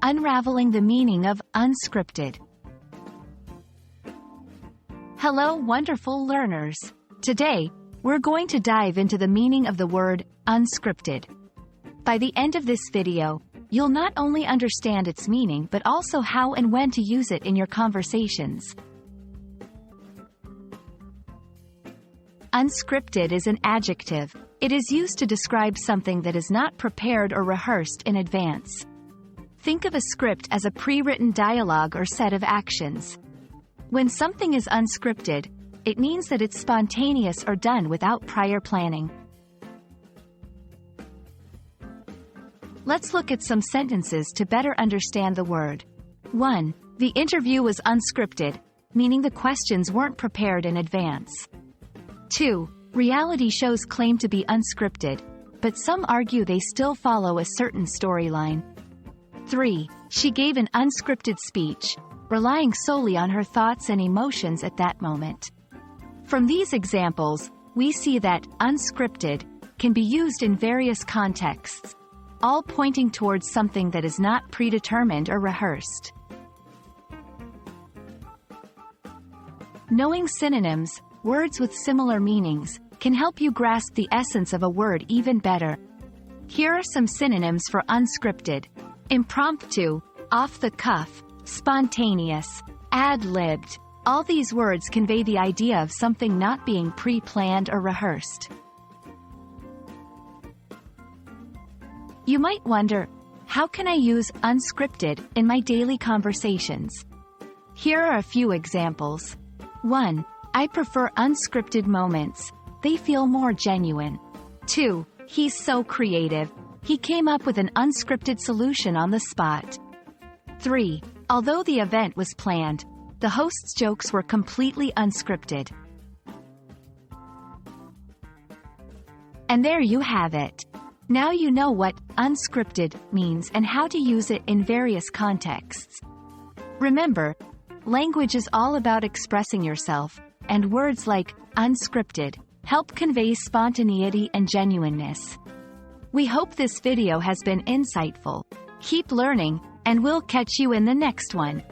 Unraveling the meaning of unscripted. Hello, wonderful learners. Today, we're going to dive into the meaning of the word unscripted. By the end of this video, you'll not only understand its meaning but also how and when to use it in your conversations. Unscripted is an adjective. It is used to describe something that is not prepared or rehearsed in advance. Think of a script as a pre-written dialogue or set of actions. When something is unscripted, it means that it's spontaneous or done without prior planning. Let's look at some sentences to better understand the word. 1. The interview was unscripted, meaning the questions weren't prepared in advance. 2. Reality shows claim to be unscripted, but some argue they still follow a certain storyline. 3. She gave an unscripted speech, relying solely on her thoughts and emotions at that moment. From these examples, we see that unscripted can be used in various contexts, all pointing towards something that is not predetermined or rehearsed. Knowing synonyms, words with similar meanings, can help you grasp the essence of a word even better. Here are some synonyms for unscripted: impromptu, off the cuff, spontaneous, ad-libbed. All these words convey the idea of something not being pre-planned or rehearsed. You might wonder, how can I use unscripted in my daily conversations? Here are a few examples. 1. I prefer unscripted moments. They feel more genuine. 2. He's so creative. He came up with an unscripted solution on the spot. 3. Although the event was planned, the host's jokes were completely unscripted. And there you have it. Now you know what unscripted means and how to use it in various contexts. Remember, language is all about expressing yourself, and words like unscripted help convey spontaneity and genuineness. We hope this video has been insightful. Keep learning, and we'll catch you in the next one.